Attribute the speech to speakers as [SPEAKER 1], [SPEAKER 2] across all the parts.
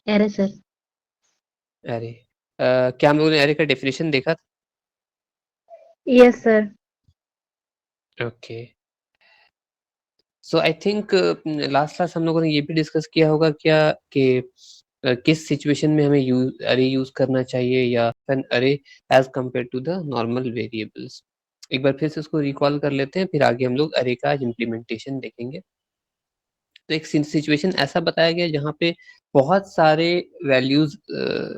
[SPEAKER 1] अरे सर।
[SPEAKER 2] अरे क्या हम लोगों ने अरे का डेफिनेशन देखा
[SPEAKER 1] यस सर।
[SPEAKER 2] था? Okay, so I think last class हम लोगों ने ये भी डिस्कस किया होगा क्या कि किस सिचुएशन में हमें अरे यूज करना चाहिए या an array as compare to the normal variables. एक बार फिर से उसको रिकॉल कर लेते हैं, फिर आगे हम लोग अरे का इम्प्लीमेंटेशन देखेंगे। तो एक सिचुएशन ऐसा बताया गया जहाँ पे बहुत सारे वैल्यूज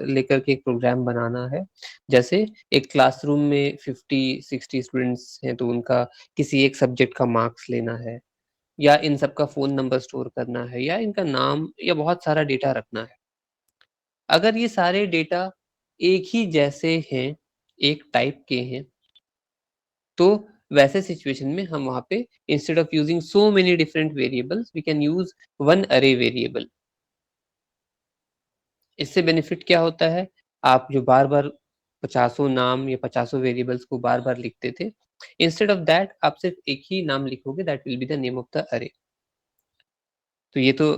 [SPEAKER 2] लेकर के एक प्रोग्राम बनाना है। जैसे एक क्लासरूम में 50-60 स्टूडेंट्स हैं, तो उनका किसी एक सब्जेक्ट का मार्क्स लेना है, या इन सबका फोन नंबर स्टोर करना है, या इनका नाम, या बहुत सारा डेटा रखना है। अगर ये सारे डेटा एक ही जैसे हैं, एक टाइप के हैं, तो वैसे सिचुएशन में हम वहां पे instead of using so many different variables we can use one array variable. इससे बेनिफिट क्या होता है? आप जो बार बार पचासों नाम या पचासों वेरिएबल्स को बार बार लिखते थे, इंस्टेड ऑफ दैट आप सिर्फ एक ही नाम लिखोगे, that will be the name of the अरे। तो ये तो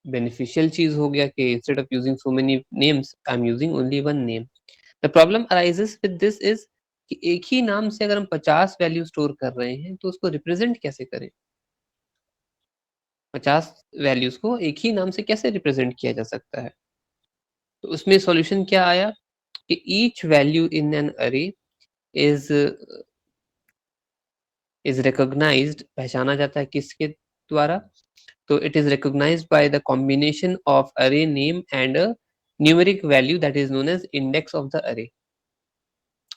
[SPEAKER 2] बेनिफिशियल चीज हो गया कि instead of using so many names I am using only one name. The problem arises with this is कि एक ही नाम से अगर हम 50 वैल्यू स्टोर कर रहे हैं, तो उसको रिप्रेजेंट कैसे करें? 50 वैल्यूज को एक ही नाम से कैसे रिप्रेजेंट किया जा सकता है? तो उसमें सॉल्यूशन क्या आया कि ईच वैल्यू इन एन अरे इज इज रिकॉग्नाइज्ड, पहचाना जाता है किसके द्वारा? तो it is recognized by the combination of array name and a numeric value that is known as index of the array।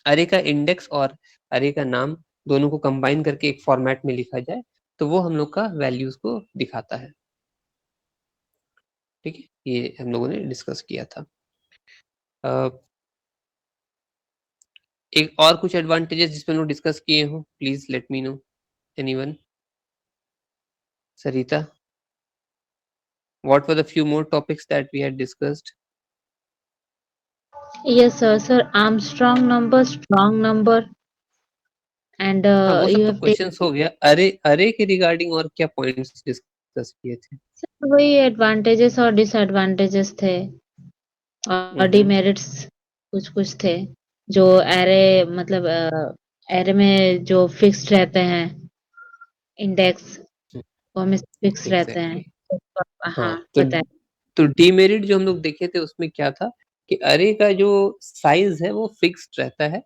[SPEAKER 2] अरे का इंडेक्स और अरे का नाम दोनों को कंबाइन करके एक फॉर्मेट में लिखा जाए, तो वो हम लोग का वैल्यूज को दिखाता है। ठीक है, ये हम लोगों ने डिस्कस किया था। अ, एक और कुछ एडवांटेजेस जिसमें हम लोग डिस्कस किए हो, please let me no, anyone? Sarita, what were the few more topics that we had discussed?
[SPEAKER 1] Yes sir. Sir Armstrong number, strong number, and
[SPEAKER 2] हाँ, वो सब
[SPEAKER 1] यू
[SPEAKER 2] तो
[SPEAKER 1] हैव
[SPEAKER 2] क्वेश्चंस हो गया। अरे अरे के रिगार्डिंग और क्या पॉइंट्स डिस्कस किए थे?
[SPEAKER 1] टेकन वही एडवांटेजेस और डिसएडवांटेजेस थे, और
[SPEAKER 2] हम्म।
[SPEAKER 1] डिमेरिट्स कुछ कुछ थे। जो एरे, मतलब एरे में जो फिक्स्ड रहते हैं इंडेक्स, वो हमें फिक्स रहते हैं।
[SPEAKER 2] एग्जैक्टली।
[SPEAKER 1] तो
[SPEAKER 2] हाँ,
[SPEAKER 1] हाँ, बताए।
[SPEAKER 2] तो डीमेरिट जो हम लोग देखे थे उसमें क्या था कि अरे का जो साइज है वो फिक्स्ड रहता है।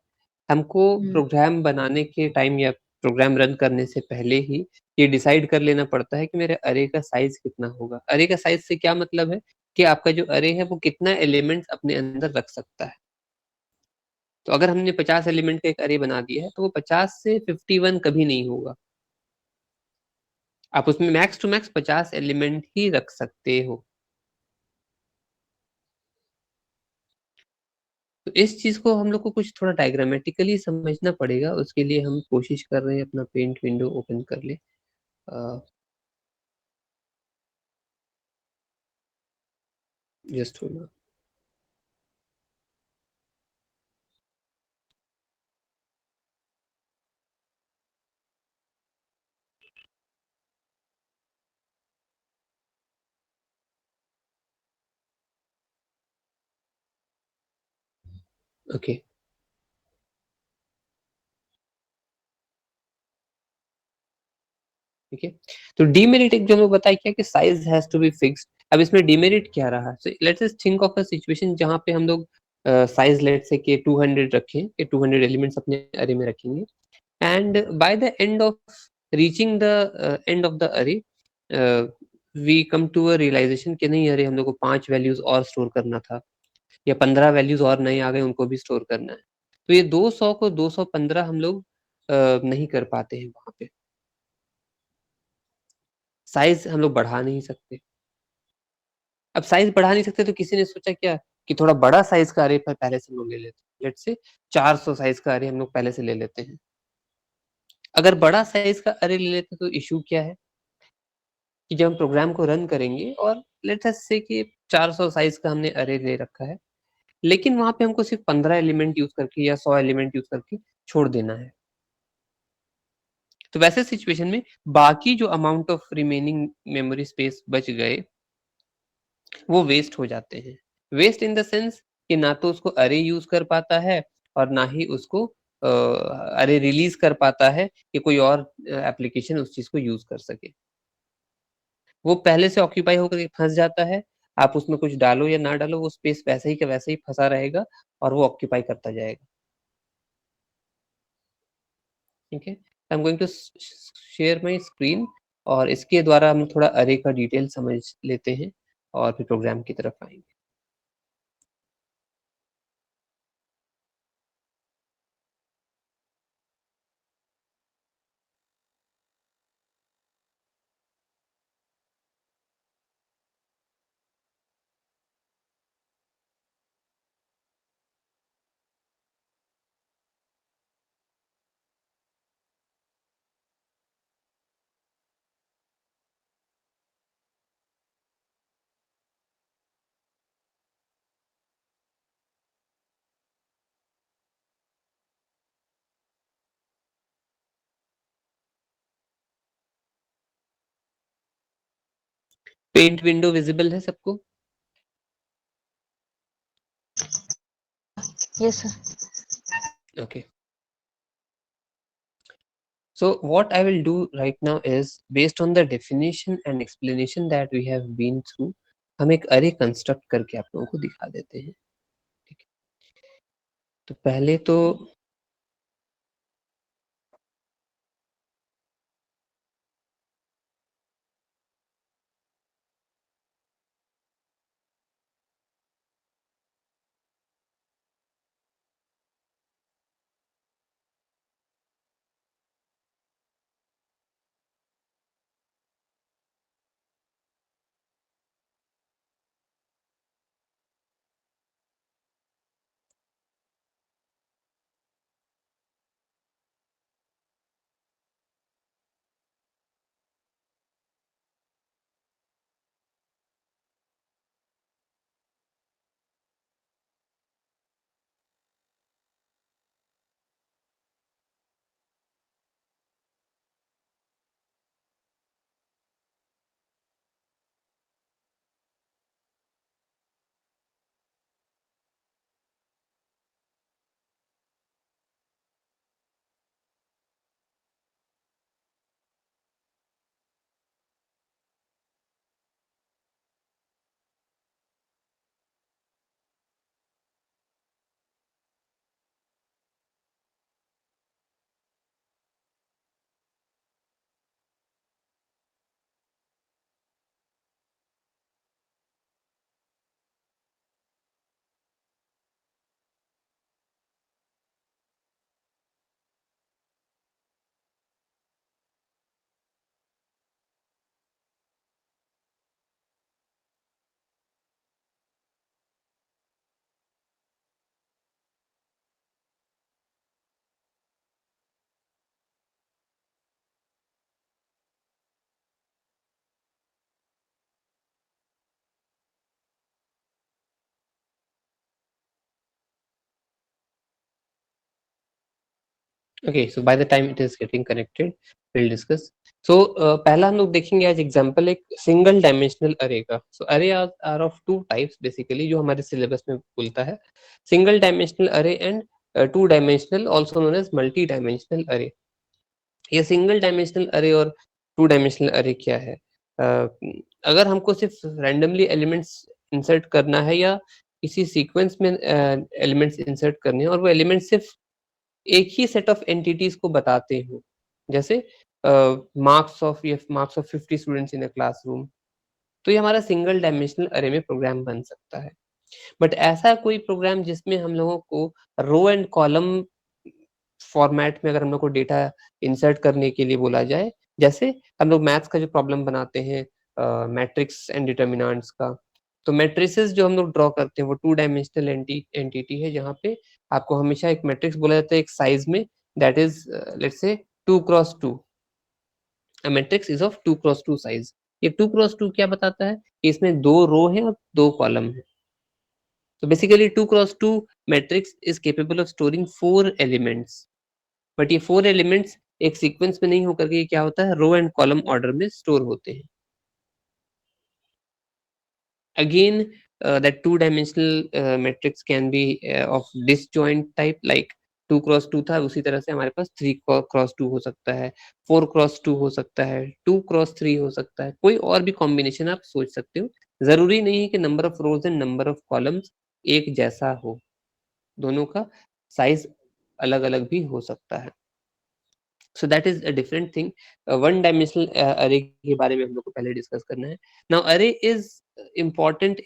[SPEAKER 2] हमको
[SPEAKER 1] हम्म।
[SPEAKER 2] प्रोग्राम बनाने के टाइम या प्रोग्राम रन करने से पहले ही ये डिसाइड कर लेना पड़ता है कि मेरे अरे का साइज कितना होगा। अरे का साइज से क्या मतलब है कि आपका जो अरे है वो कितना एलिमेंट्स अपने अंदर रख सकता है। तो अगर हमने 50 एलिमेंट का एक अरे बना दिया है, तो वो 50 से 51 कभी नहीं होगा। आप उसमें मैक्स टू मैक्स 50 एलिमेंट ही रख सकते हो। तो इस चीज को हम लोग को कुछ थोड़ा डायग्रामेटिकली समझना पड़ेगा। उसके लिए हम कोशिश कर रहे हैं अपना पेंट विंडो ओपन कर ले। जस्ट होना। ओके, ठीक है। तो डीमेरिट एक जो हमें बताया क्या कि size has to be fixed. अब इसमें डीमेरिट क्या रहा? So let's just think of a situation जहां पे हम लोग साइज लेट्स से कि 200 रखें, कि 200 एलिमेंट्स अपने अरे में रखेंगे, and by the end of reaching the end of the array we come to a realization कि नहीं, अरे हम लोग को 5 वैल्यूज और स्टोर करना था, या 15 वैल्यूज और नए आ गए, उनको भी स्टोर करना है। तो ये 200 को 215 हम लोग नहीं कर पाते हैं वहां पे। साइज हम लोग बढ़ा नहीं सकते। अब साइज बढ़ा नहीं सकते, तो किसी ने सोचा क्या कि थोड़ा बड़ा साइज का अरे पर पहले से हम लोग ले लेते हैं। लेट्स से 400 साइज का अरे हम लोग पहले से ले लेते हैं। अगर बड़ा साइज का अरे ले लेते हैं, तो इशू क्या है कि जब हम प्रोग्राम को रन करेंगे और लेट्स से कि 400 साइज का हमने अरे ले रखा है, लेकिन वहां पे हमको सिर्फ 15 एलिमेंट यूज करके या 100 एलिमेंट यूज करके छोड़ देना है। तो वैसे सिचुएशन में बाकी जो amount of remaining memory space बच गए, वो वेस्ट हो जाते हैं। वेस्ट इन द सेंस कि ना तो उसको अरे यूज कर पाता है और ना ही उसको अरे रिलीज कर पाता है कि कोई और एप्लीकेशन उस चीज को यूज कर सके। वो पहले से ऑक्यूपाई होकर फंस जाता है। आप उसमें कुछ डालो या ना डालो, वो स्पेस वैसे ही का वैसे ही फंसा रहेगा और वो ऑक्यूपाई करता जाएगा। ठीक है, I am going to share my screen और इसके द्वारा हम थोड़ा अरे का डिटेल समझ लेते हैं और फिर प्रोग्राम की तरफ आएंगे। पेंट विंडो विजिबल है सबको?
[SPEAKER 1] Yes sir.
[SPEAKER 2] Okay. So what I will do right now is, based on the definition and explanation that we have been through, हम एक array construct करके आप लोगों को दिखा देते हैं। ठीक है, तो पहले तो okay, so by the time it is getting connected, we'll discuss. So पहला हम लोग देखेंगे आज एग्जांपल एक सिंगल डायमेंशनल अरे का। So array are of two types basically, जो हमारे सिलेबस में बोलता है, single dimensional array and two dimensional, also known as multi dimensional array. ये सिंगल डायमेंशनल अरे और टू डायमेंशनल अरे क्या है? अगर हमको सिर्फ रैंडमली एलिमेंट्स इंसर्ट करना है या किसी सीक्वेंस में एलिमेंट्स इंसर्ट करने हैं और वो एलिमेंट्स सिर्फ एक ही सेट ऑफ एंटिटीज को बताते हो, जैसे marks of 50 students in a classroom, तो ये हमारा सिंगल डायमेंशनल अरे में प्रोग्राम बन सकता है। बट ऐसा कोई प्रोग्राम जिसमें हम लोगों को रो एंड कॉलम फॉर्मेट में अगर हम लोग को डेटा इंसर्ट करने के लिए बोला जाए, जैसे हम लोग मैथ्स का जो प्रॉब्लम बनाते हैं मैट्रिक्स एंड डिटर्मिनेंट्स का, तो मैट्रिसेस जो हम लोग ड्रॉ करते हैं वो टू डायमेंशनल एंटिटी है, जहाँ पे आपको हमेशा एक मैट्रिक्स बोला जाता है एक साइज में, that is let's say 2x2। A matrix is of 2x2 size. ये 2x2 क्या बताता है कि इसमें दो रो है और दो कॉलम है। तो basically 2x2 matrix is capable of storing 4 elements, but ये 4 एलिमेंट्स एक सीक्वेंस में नहीं होकर के क्या होता है, रो एंड कॉलम ऑर्डर में स्टोर होते हैं। again that two-dimensional matrix can be of disjoint type, like 2x2 था, उसी तरह से हमारे पास 3x2 हो सकता है, 4x2 हो सकता है, 2x3 हो सकता है, कोई और भी कॉम्बिनेशन आप सोच सकते हो। जरूरी नहीं है कि number of rose and number of columns एक जैसा हो, दोनों का साइज अलग अलग भी हो सकता है। So that is a different thing. One dimensional अरे के बारे में हम लोग को पहले डिस्कस करना है। नाउ अरे इज इम्पॉर्टेंट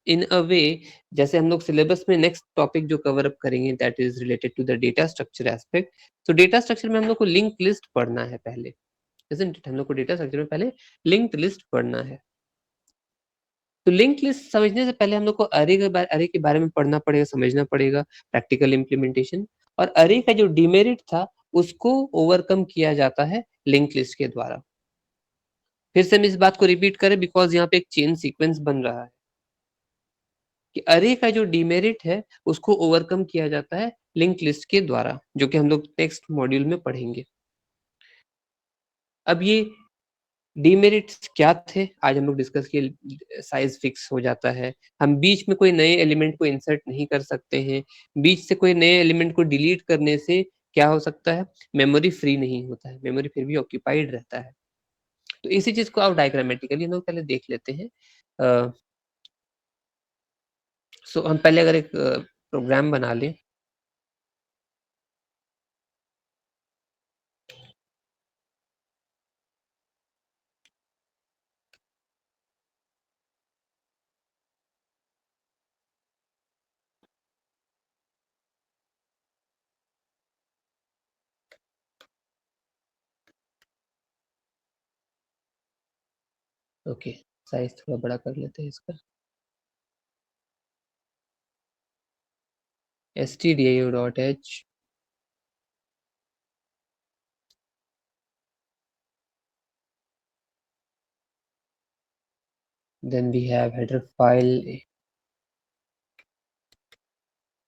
[SPEAKER 2] इन अ वे, जैसे हम लोग सिलेबस में नेक्स्ट टॉपिक जो कवर अप करेंगे that is related to the data structure aspect. तो डेटा स्ट्रक्चर में हम लोग को लिंक लिस्ट पढ़ना है पहले, isn't it? हम लोग को डेटा स्ट्रक्चर में पहले लिंक्ड लिस्ट पढ़ना है। तो लिंक लिस्ट समझने से पहले हम लोग को अरे के बारे में पढ़ना पड़ेगा, समझना पड़ेगा, प्रैक्टिकल इम्प्लीमेंटेशन। और अरे का जो डिमेरिट था उसको ओवरकम किया जाता है लिंक लिस्ट के द्वारा। फिर से हम इस बात को रिपीट करें बिकॉज यहाँ पे एक चेन सीक्वेंस बन रहा है कि अरे का जो डिमेरिट है उसको ओवरकम किया जाता है लिंक लिस्ट के द्वारा, जो कि हम लोग नेक्स्ट मॉड्यूल में पढ़ेंगे। अब ये डिमेरिट्स क्या थे आज हम लोग डिस्कस किए। साइज फिक्स हो जाता है, हम बीच में कोई नए एलिमेंट को इंसर्ट नहीं कर सकते हैं, बीच से कोई नए एलिमेंट को डिलीट करने से क्या हो सकता है, मेमोरी फ्री नहीं होता है, मेमोरी फिर भी ऑक्यूपाइड रहता है। तो इसी चीज को आप डायग्रामेटिकली हम लोग पहले देख लेते हैं। सो हम पहले अगर एक प्रोग्राम बना लें, ओके साइज थोड़ा बड़ा कर लेते हैं इसका, stdio.h, then we have header file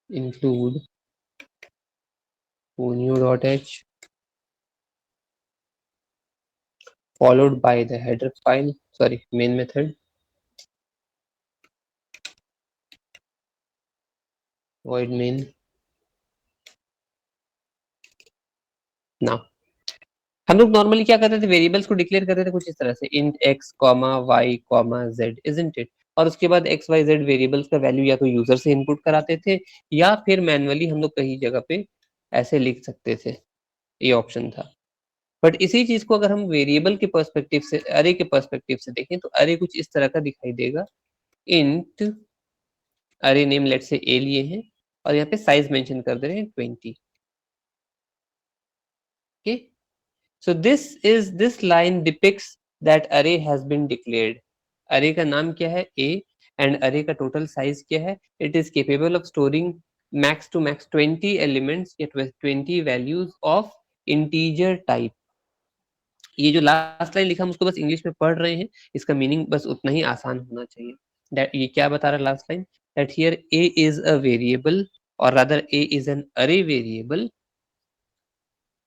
[SPEAKER 2] include new.h followed by the header file, sorry, main method, void main. Now हम लोग नॉर्मली क्या करते थे, वेरिएबल्स को डिक्लेयर करते थे कुछ इस तरह से, int x, y, z, isn't it? और उसके बाद x, y, z वेरिएबल्स का वैल्यू या तो यूजर से इनपुट कराते थे या फिर मैनुअली हम लोग कहीं जगह पे ऐसे लिख सकते थे, ये ऑप्शन था। बट इसी चीज को अगर हम वेरिएबल के पर्सपेक्टिव से, अरे के पर्सपेक्टिव से देखें तो अरे कुछ इस तरह का दिखाई देगा। इंट अरे नेम लेट से ए लिए हैं और यहाँ पे साइज मेंशन कर दे रहे हैं 20। Okay, so this line depicts that array has been declared। array का नाम क्या है a and array का total size क्या है, it is capable of storing max to max 20 elements या 20 values of integer type। ये जो लास्ट लाइन लिखा हम उसको बस इंग्लिश में पढ़ रहे हैं, इसका मीनिंग बस उतना ही आसान होना चाहिए। ये क्या बता रहा है last line, that here a is a variable or rather a is an array variable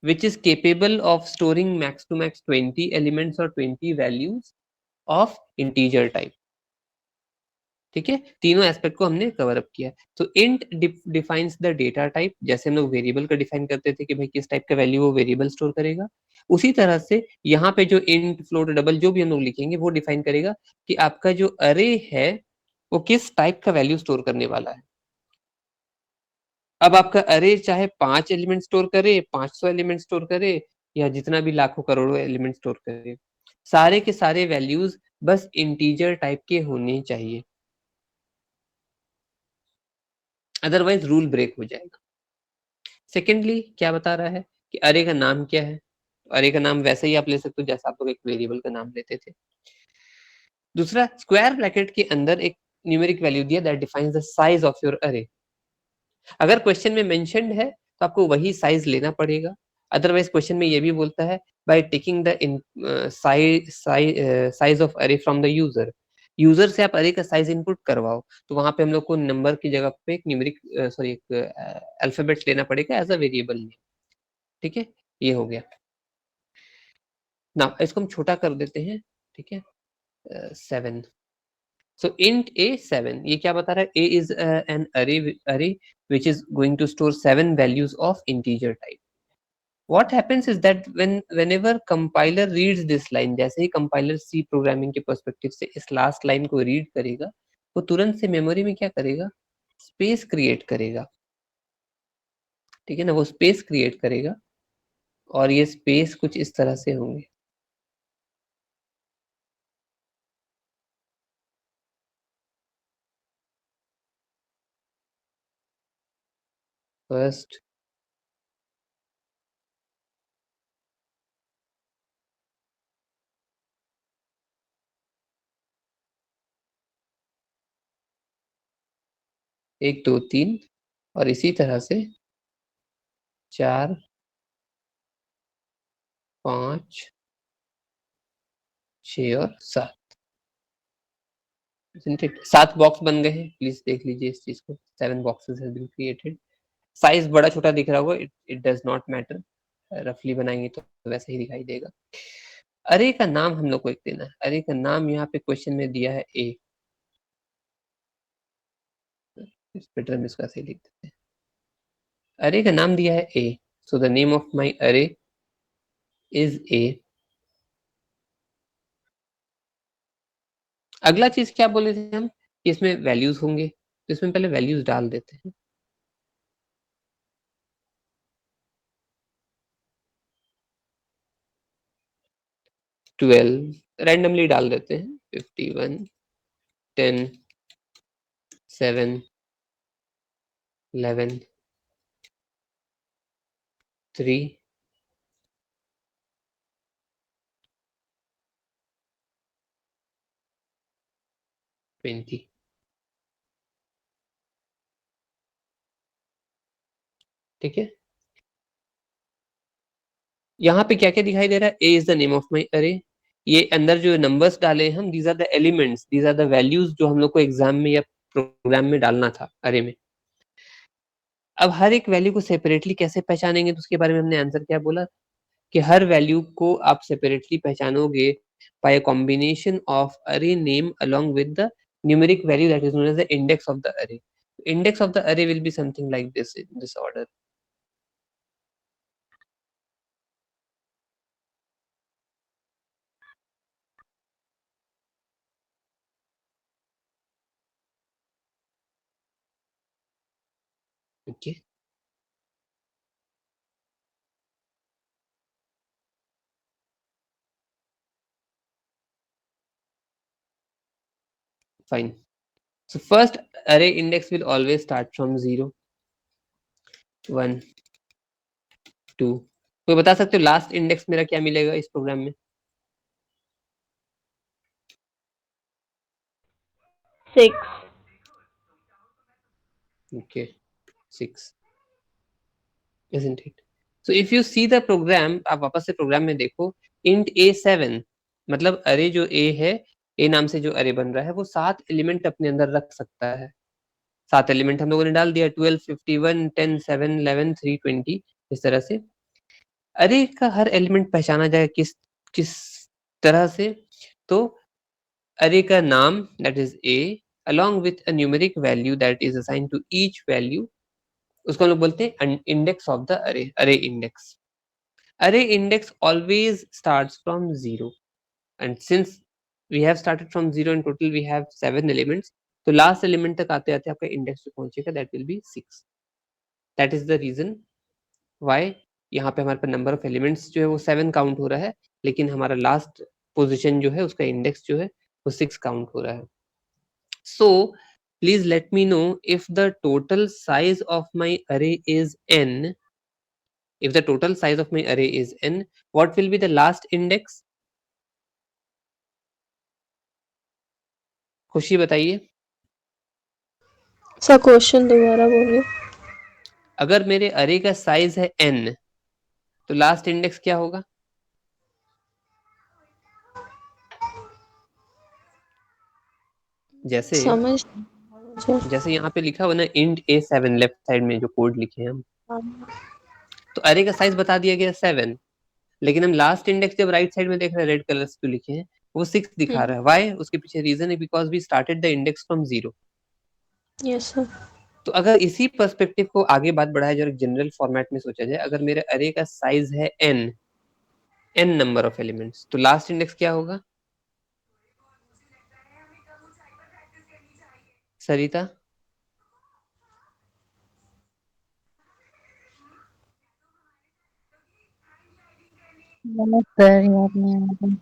[SPEAKER 2] which is capable of storing max to max 20 elements or 20 values of integer type। ठीक है, तीनों एस्पेक्ट को हमने कवर अप किया। तो int defines the data type, जैसे हम लोग वेरिएबल का डिफाइन करते थे कि भाई किस टाइप का वैल्यू वो वेरिएबल स्टोर करेगा, उसी तरह से यहाँ पे जो इंट, फ्लोट, डबल जो भी हम लोग लिखेंगे वो डिफाइन करेगा कि आपका जो अरे है वो किस टाइप का वैल्यू स्टोर करने वाला है। अब आपका अरे चाहे 5 एलिमेंट स्टोर करे, 500 एलिमेंट स्टोर करे या जितना भी लाखों करोड़ों एलिमेंट स्टोर करे, सारे के सारे वैल्यूज बस इंटीजर टाइप के होने चाहिए, अदरवाइज रूल ब्रेक हो जाएगा। सेकेंडली क्या बता रहा है कि अरे का नाम क्या है, अरे का नाम वैसे ही आप ले सकते हो जैसा आप लोग एक वेरिएबल का नाम लेते थे। दूसरा, स्क्वायर ब्रैकेट के अंदर एक न्यूमेरिक वैल्यू दिया that defines the size of your अरे। अगर क्वेश्चन में मेंशन्ड है तो आपको वही साइज लेना पड़ेगा, अदरवाइज क्वेश्चन में ये भी बोलता है by taking the size of अरे फ्रॉम द यूजर, यूजर से आप अरे का साइज इनपुट करवाओ, तो वहां पे हम लोग को नंबर की जगह पे एक न्यूमेरिक सॉरी एक अल्फाबेट लेना पड़ेगा एज अ वेरिएबल नेम। ठीक है, ये हो गया ना, इसको हम छोटा कर देते हैं। ठीक है, 7। So int a 7, ये क्या बता रहा है? A is an array which is going to store 7 values of integer type. What happens is that whenever compiler reads this line, जैसे ही compiler C programming के perspective से इस last line को read करेगा, वो तुरंत से memory में क्या करेगा? Space create करेगा, ठीक है ना? वो space create करेगा और ये space कुछ इस तरह से होंगे। First, एक दो तीन और इसी तरह से 4 5 6 और 7, 7 बॉक्स बन गए हैं। प्लीज देख लीजिए इस चीज को। 7 boxes have been created. Size बड़ा छोटा दिख रहा होगा, इट डज नॉट मैटर, रफली बनाएंगे तो वैसे ही दिखाई देगा। अरे का नाम हम लोग को एक देना है। अरे का नाम यहाँ पे क्वेश्चन में दिया है ए, इस पैटर्न में इसका सही लिख देते हैं। अरे का नाम दिया है A, so the name of my array is A. अगला चीज क्या बोले थे हम कि इसमें वैल्यूज होंगे, तो इसमें पहले वैल्यूज डाल देते हैं। ट्वेल्व रैंडमली डाल देते हैं। 51 10 7 11 3 20। ठीक है, यहाँ पे क्या क्या दिखाई दे रहा है? A is the name of my array. ये अंदर जो नंबर्स डाले हम, these are the elements, these are the values जो हम लोग को एग्जाम में या प्रोग्राम में डालना था अरे में। अब हर एक वैल्यू को सेपरेटली कैसे पहचानेंगे, तो उसके बारे में हमने आंसर क्या बोला कि हर वैल्यू को आप सेपरेटली पहचानोगे by a combination of array name along with the numeric value that is known as the index of the array. Index of the array will be something like this in this order. Okay, fine. So first array index will always start from 0 1 2। कोई बता सकते हो last index मेरा क्या मिलेगा इस programme में?
[SPEAKER 3] 6।
[SPEAKER 2] Okay, 6, isn't it? So if you see the program, आप वापस से प्रोग्राम में देखो, int a7 मतलब अरे जो a है, a नाम से जो अरे बन रहा है वो 7 एलिमेंट अपने अंदर रख सकता है। 7 एलिमेंट हम लोगों ने डाल दिया, 12 51 10 7 11 3 20। इस तरह से अरे का हर एलिमेंट पहचाना जाए किस किस तरह से, तो अरे का नाम that is a along with a numeric value that is assigned to each value, उसको हम लोग बोलते हैं इंडेक्स ऑफ द अरे, array index. Array index always starts from 0 and since we have started from 0 and total we have 7 elements, तो last element तक आते आते आपका इंडेक्स जो पहुंचेगा that will be 6। That is the reason why यहाँ पे हमारे पास नंबर ऑफ एलिमेंट्स जो है वो 7 काउंट हो रहा है, लेकिन हमारा लास्ट पोजीशन जो है उसका इंडेक्स जो है वो 6 काउंट हो रहा है। So please let me know if the total size of my array is n. If the total size of my array is n, what will be the last index? खुशी बताइए।
[SPEAKER 3] Sir question दोबारा बोलिए।
[SPEAKER 2] अगर मेरे अरे का size है n, तो लास्ट इंडेक्स क्या होगा? जैसे
[SPEAKER 3] समझ
[SPEAKER 2] जैसे यहाँ पे लिखा हुआ ना int a7 लेफ्ट साइड में जो कोड लिखे हैं हम,
[SPEAKER 3] हाँ।
[SPEAKER 2] तो अरे का साइज बता दिया गया 7, लेकिन हम लास्ट इंडेक्स जब राइट साइड में देख रहे हैं रेड कलर से जो लिखे हैं, वो 6 दिखा रहा है। व्हाई? उसके पीछे रीजन है because we started the index from 0।
[SPEAKER 3] Yes sir.
[SPEAKER 2] तो अगर इसी पर्सपेक्टिव को आगे बात बढ़ाया जाए, जनरल फॉर्मेट में सोचा जाए, अगर मेरे अरे का साइज है n नंबर ऑफ एलिमेंट्स, तो लास्ट इंडेक्स क्या होगा सरिता?
[SPEAKER 1] सर याद नहीं आ रहा।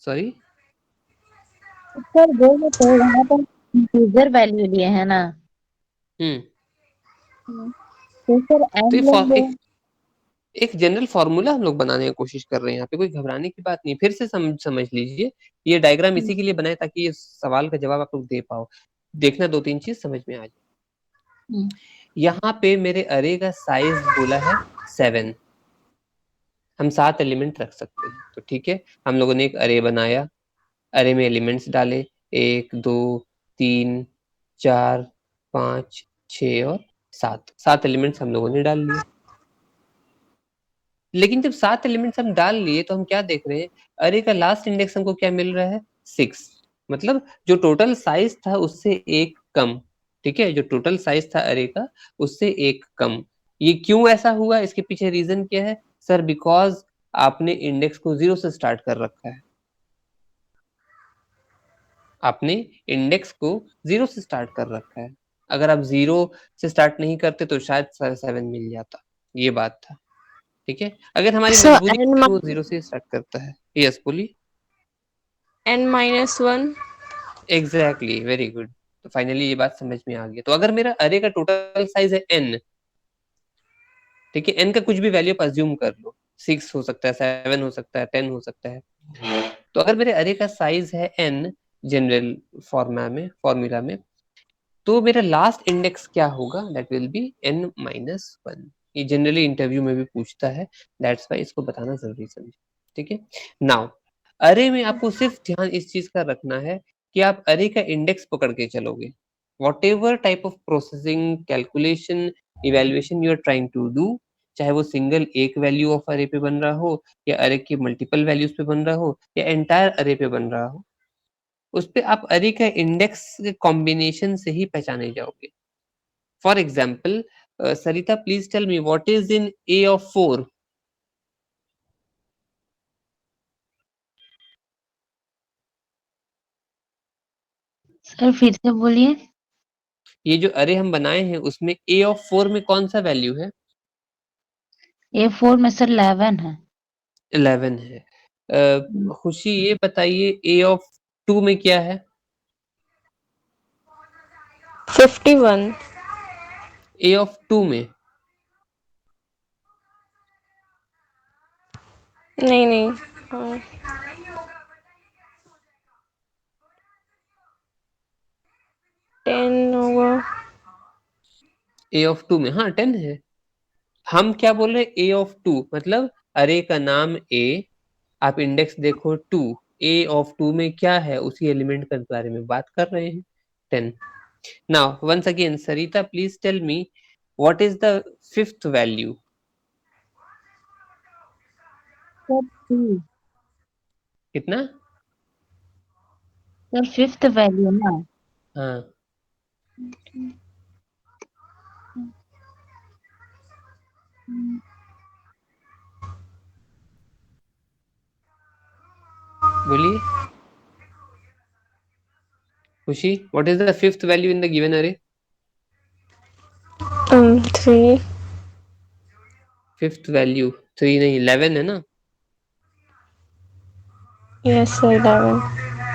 [SPEAKER 2] सॉरी,
[SPEAKER 1] सर बोलो तो यहाँ पर इंटीजर वैल्यू लिए है ना, तो सर
[SPEAKER 2] तो
[SPEAKER 1] एन
[SPEAKER 2] ये
[SPEAKER 1] लेंगे।
[SPEAKER 2] एक जनरल फॉर्मूला हम लोग बनाने की कोशिश कर रहे हैं, यहाँ पे कोई घबराने की बात नहीं। फिर से समझ लीजिए, ये डायग्राम इसी के लिए बनाए ताकि ये सवाल का जवाब आप लोग दे पाओ। देखना 2-3 चीज समझ में आ जाए। यहाँ पे मेरे अरे का साइज बोला है 7, हम 7 एलिमेंट रख सकते हैं। तो ठीक है, हम लोगों ने एक अरे बनाया, अरे में एलिमेंट्स डाले 1 2 3 4 5 6 और 7 एलिमेंट्स हम लोगों ने डाल लिए। लेकिन जब 7 एलिमेंट्स हम डाल लिए तो हम क्या देख रहे हैं, अरे का लास्ट इंडेक्स हमको क्या मिल रहा है 6, मतलब जो टोटल साइज था उससे एक कम। ठीक है, जो टोटल साइज था अरे का उससे एक कम। ये क्यों ऐसा हुआ, इसके पीछे रीजन क्या है सर? बिकॉज आपने इंडेक्स को 0 से स्टार्ट कर रखा है। आपने इंडेक्स को 0 से स्टार्ट कर रखा है। अगर आप 0 से स्टार्ट नहीं करते तो शायद 7 मिल जाता। ये बात था। ठीक है, अगर हमारी
[SPEAKER 3] सर
[SPEAKER 2] मजबूरी है तो वो 0 से स्टार्ट करता है। यस बोलिए।
[SPEAKER 3] n-1।
[SPEAKER 2] Exactly, very good. तो फाइनली ये बात समझ में आ गई। तो अगर मेरा अरे का टोटल साइज है n, ठीक है, n का कुछ भी वैल्यू आप अज्यूम कर लो, 6 हो सकता है, 7 हो सकता है, 10 हो सकता है। तो अगर मेरे अरे का साइज है n जनरल फॉर्मूला में, तो मेरा लास्ट इंडेक्स क्या होगा? That will B n-1। ये जनरली इंटरव्यू में भी पूछता है, दैट्स वाई इसको बताना जरूरी समझे। ठीक है, नाउ अरे में आपको सिर्फ ध्यान इस चीज का रखना है कि आप अरे का इंडेक्स पकड़ के चलोगे। Whatever type of processing, calculation, evaluation you are trying to do, चाहे वो सिंगल एक वैल्यू ऑफ अरे पे बन रहा हो, या अरे के मल्टीपल वैल्यूज पे बन रहा हो, या एंटायर अरे पे बन रहा हो, उस पे आप अरे का इंडेक्स के कॉम्बिनेशन से ही पहचाने जाओगे। For example, Sarita please tell me what is in A of 4?
[SPEAKER 1] Sir फिर से बोलिए।
[SPEAKER 2] ये जो अरे हम बनाए हैं उसमें ए ऑफ 4 में कौन सा वैल्यू है?
[SPEAKER 1] A4 में सर 11 है।
[SPEAKER 2] 11 है। खुशी ये बताइए ए ऑफ 2 में क्या है?
[SPEAKER 3] 51।
[SPEAKER 2] ए ऑफ 2 में
[SPEAKER 3] नहीं नहीं। हाँ। 10 होगा।
[SPEAKER 2] ए ऑफ 2 में, हाँ 10 है। हम क्या बोल रहे हैं, ए ऑफ 2 मतलब अरे का नाम ए, आप इंडेक्स देखो 2, ए ऑफ 2 में क्या है उसी एलिमेंट के बारे में बात कर रहे हैं, 10। Now once again Sarita please tell me what is the fifth value?
[SPEAKER 1] Sir 2।
[SPEAKER 2] कितना?
[SPEAKER 1] सर फिफ्थ वैल्यू ना।
[SPEAKER 2] हाँ, बोलिए Khushi, what is the fifth value in the given array?
[SPEAKER 3] 3।
[SPEAKER 2] Fifth value 3 नहीं 11 है ना?
[SPEAKER 3] Yes sir 11।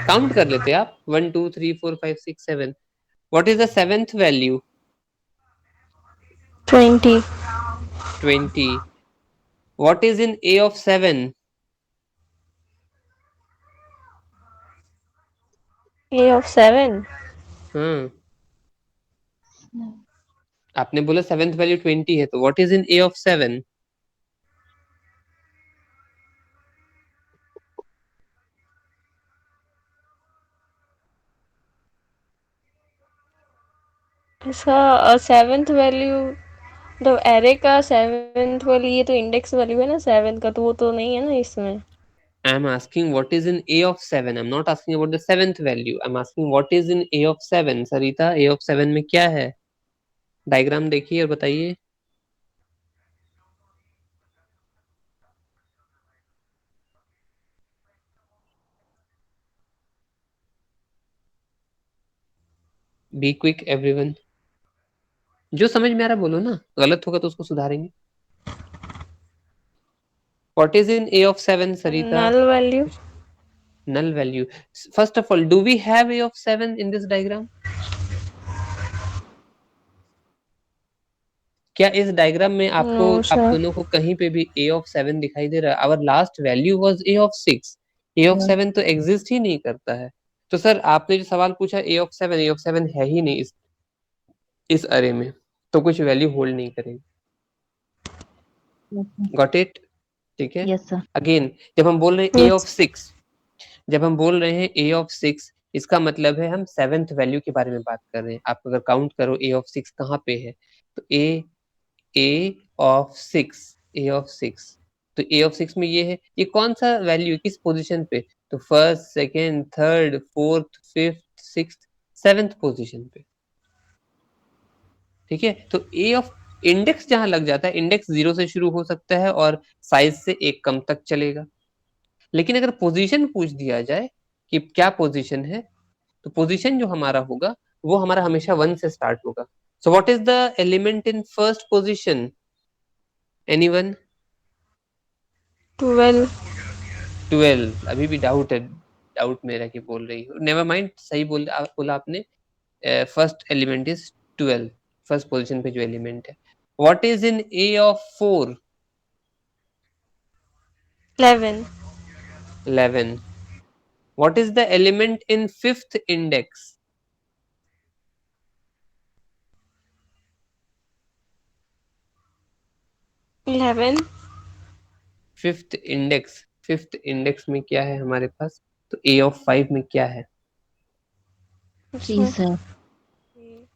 [SPEAKER 2] काउंट कर लेते हैं आप, 1 2 3 4 5 6 7। What is the seventh value?
[SPEAKER 3] 20।
[SPEAKER 2] 20। What is in A of 7?
[SPEAKER 3] A of 7।
[SPEAKER 2] हाँ, आपने बोला सेवेंथ वैल्यू 20 है, तो what is in A of 7?
[SPEAKER 3] इसका 7th वैल्यू, तो एरे का 7th वैल्यू, ये तो इंडेक्स वैल्यू है ना 7 का, तो वो तो नहीं है ना इसमें।
[SPEAKER 2] I'm asking what is in A of 7. I'm not asking about the 7th value. I'm asking what is in A of 7. Sarita, A of 7 में क्या है? डायग्राम देखिए और बताइए. Be quick everyone. जो समझ में आ रहा बोलो ना, गलत होगा तो उसको सुधारेंगे. What is in A of 7, Sarita?
[SPEAKER 3] Null value.
[SPEAKER 2] Null value. First of all, do we have A of 7 in this diagram? क्या इस डायग्राम में आपको
[SPEAKER 3] No,
[SPEAKER 2] आप
[SPEAKER 3] sir.
[SPEAKER 2] दोनों को कहीं पे भी A of 7 दिखाई दे रहा है? Our last value was A of 6. A of 7 तो एग्जिस्ट ही नहीं करता है. तो सर आपने जो सवाल पूछा A of 7 है ही नहीं इस अरे में, तो कुछ वैल्यू होल्ड नहीं करेगी. Got it? ठीक है.
[SPEAKER 1] Yes sir.
[SPEAKER 2] अगेन जब हम बोल रहे हैं A
[SPEAKER 3] Yes.
[SPEAKER 2] of 6, जब हम बोल रहे हैं A of 6, इसका मतलब है हम 7th वैल्यू के बारे में बात कर रहे हैं. आप अगर काउंट करो A of 6 कहाँ पे है, तो A of 6, A of 6, तो A of 6 में ये है. ये कौन सा वैल्यू, किस पोजीशन पे? तो first, second, third, fourth, fifth, sixth, 7th position पे. ठीक है. तो A of इंडेक्स जहां लग जाता है, इंडेक्स 0 से शुरू हो सकता है और साइज से 1 कम तक चलेगा. लेकिन अगर पोजीशन पूछ दिया जाए कि क्या पोजीशन है, तो पोजीशन जो हमारा होगा वो हमारा हमेशा 1 से स्टार्ट होगा. So what is the element in first position? Anyone?
[SPEAKER 3] 12.
[SPEAKER 2] 12. अभी भी डाउट है, डाउट मेरा कि बोल रही हो. नेवर माइंड, सही बोला आपने. First element is 12. First position पे जो एलिमेंट है. What is in A of 4?
[SPEAKER 3] 11.
[SPEAKER 2] 11. What is the element in 5th index?
[SPEAKER 3] 11.
[SPEAKER 2] 5th index. 5th index में क्या है हमारे पास? तो A of 5 में क्या है?
[SPEAKER 1] 3 सर.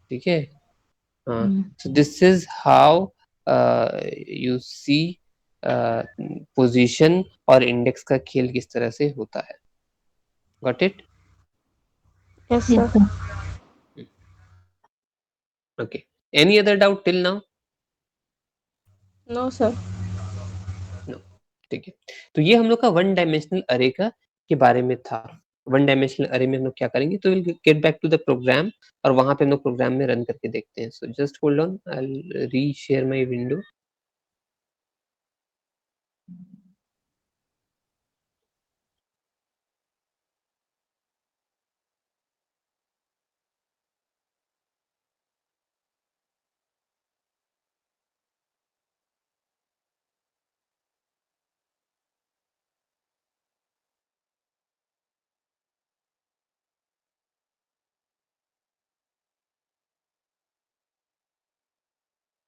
[SPEAKER 2] ठीक है. हाँ. So this is how you see position और index का खेल किस तरह से होता है. Got it?
[SPEAKER 3] Yes, sir.
[SPEAKER 1] Yes sir.
[SPEAKER 2] Okay. Any other doubt till now?
[SPEAKER 3] No, sir.
[SPEAKER 2] No. ठीक है. तो ये हम लोग का वन डायमेंशनल अरे का के बारे में था. वन डायमेंशनल अरे में हम लोग क्या करेंगे, तो will get back to the program और वहां पे हम लोग प्रोग्राम में रन करके देखते हैं. So just hold on, I will reshare my window.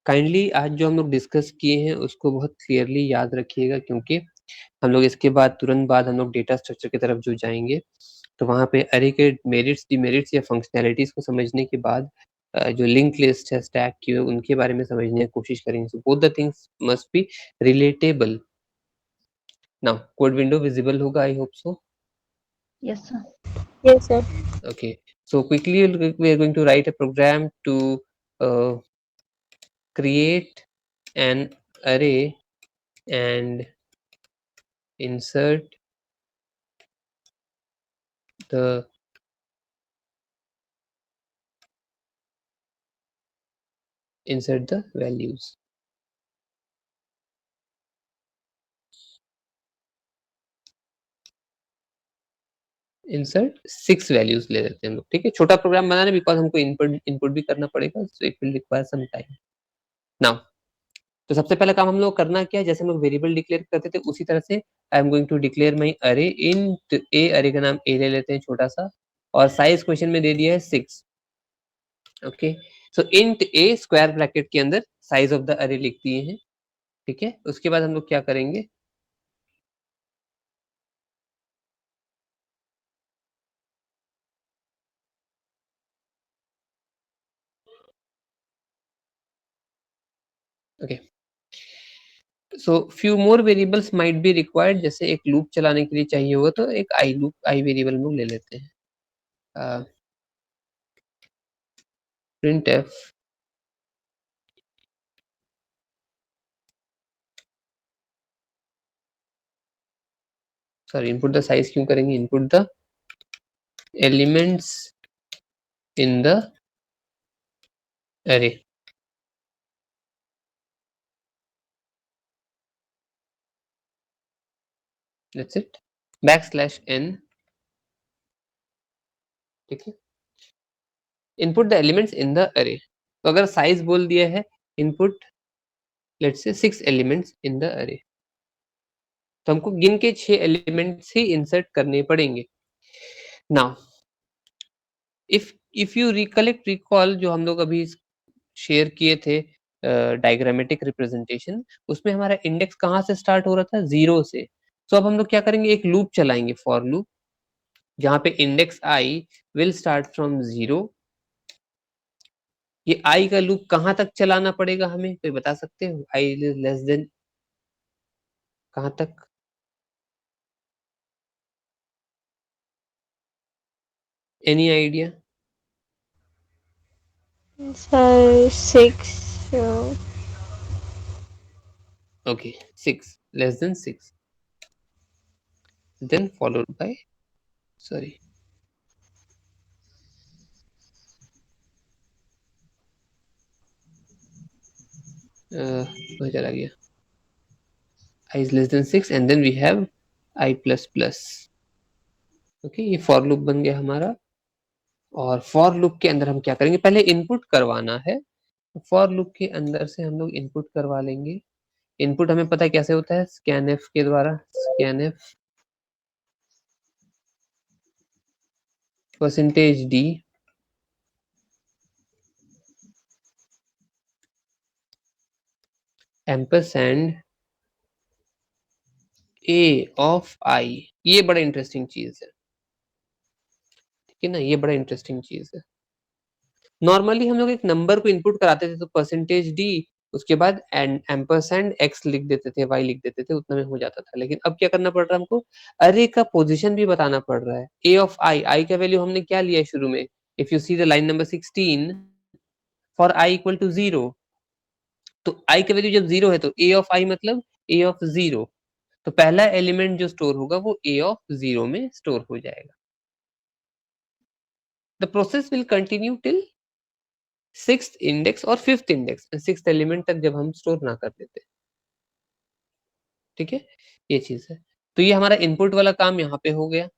[SPEAKER 2] Kindly आज जो हम लोग डिस्कस किए हैं उसको बहुत क्लियरली याद रखिएगा, क्योंकि हम लोग इसके बाद तुरंत बाद हम लोग डेटा स्ट्रक्चर की तरफ जो जाएंगे, तो वहाँ पे अरे के मेरिट्स, डिमेरिट्स या फंक्शनैलिटीज को समझने के बाद जो लिंक लिस्ट है स्टैक की, उनके बारे में समझने की कोशिश करेंगे. So both the things must be relatable. Now code window visible होगा, I hope so.
[SPEAKER 1] Yes sir.
[SPEAKER 3] Yes, sir.
[SPEAKER 2] Okay, so quickly we are going to write a program to create an array and insert the values. Insert 6 values ले लेते हैं हम लोग. ठीक है. छोटा programme बनाना है बिकॉज हमको इनपुट भी करना पड़ेगा, so it will require some time. Now, तो सबसे पहला काम हम लोग करना क्या है, जैसे हम लोग वेरिएबल डिक्लेयर करते थे उसी तरह से I am going to declare my array int ए. अरे का नाम ए ले लेते हैं छोटा सा, और साइज क्वेश्चन में दे दिया है 6. ओके. सो इंट ए स्क्वायर ब्रैकेट के अंदर साइज ऑफ द अरे लिख दिए हैं. ठीक है. उसके बाद हम लोग क्या करेंगे, okay. So few more variables might be required, जैसे एक लूप चलाने के लिए चाहिए होगा तो एक आई वेरिएबल में ले लेते हैं। printf sorry input the size क्यों करेंगे, input the elements in the अरे। That's it. \n, ठीक है, input the elements in the अरे। तो अगर साइज बोल दिया है input let's say 6 elements in the अरे, तो हमको गिन के 6 एलिमेंट्स ही इंसर्ट करने पड़ेंगे। नाउ इफ यू रिकॉल जो हम लोग अभी शेयर किए थे डायग्रामेटिक रिप्रेजेंटेशन, उसमें हमारा इंडेक्स कहाँ से स्टार्ट हो रहा था, 0 से। तो अब हम लोग क्या करेंगे, एक लूप चलाएंगे, फॉर लूप, जहाँ पे index I will start from 0। ये आई का लूप कहाँ तक चलाना पड़ेगा हमें, कोई बता सकते हो, आई लेस देन कहाँ तक? Any idea?
[SPEAKER 3] Sir, 6.
[SPEAKER 2] Okay, 6, less than 6, then followed by, sorry, वो चला गया, I is less than 6 and then we have I plus plus. Okay, ये फॉर लूप बन गया हमारा। और फॉर लूप के अंदर हम क्या करेंगे, पहले इनपुट करवाना है। फॉर लूप के अंदर से हम लोग इनपुट करवा लेंगे। इनपुट हमें पता है कैसे होता है, स्कैनएफ के द्वारा, scanf %d ampersand a of i। ये बड़ा इंटरेस्टिंग चीज है, ठीक है ना, ये बड़ा इंटरेस्टिंग चीज है। नॉर्मली हम लोग एक नंबर को इनपुट कराते थे तो %d, उसके बाद एम्परसैंड x लिख देते थे, y लिख देते थे, उतना में हो जाता था। लेकिन अब क्या करना पड़ रहा है हमको, अरे का पोजीशन भी बताना पड़ रहा है। a ऑफ i का वैल्यू हमने क्या लिया है शुरू में, if you see the line number 16, for i equal to 0, तो i का वैल्यू जब 0 है तो a ऑफ i मतलब a ऑफ 0, तो पहला एलिमेंट जो स्टोर होगा वो a ऑफ 0 में स्टोर हो जाएगा। The process will continue till 6th index और 5th इंडेक्स, 6th एलिमेंट तक जब हम स्टोर ना कर देते, ठीक है, ये चीज है। तो ये हमारा इनपुट वाला काम यहाँ पे हो गया।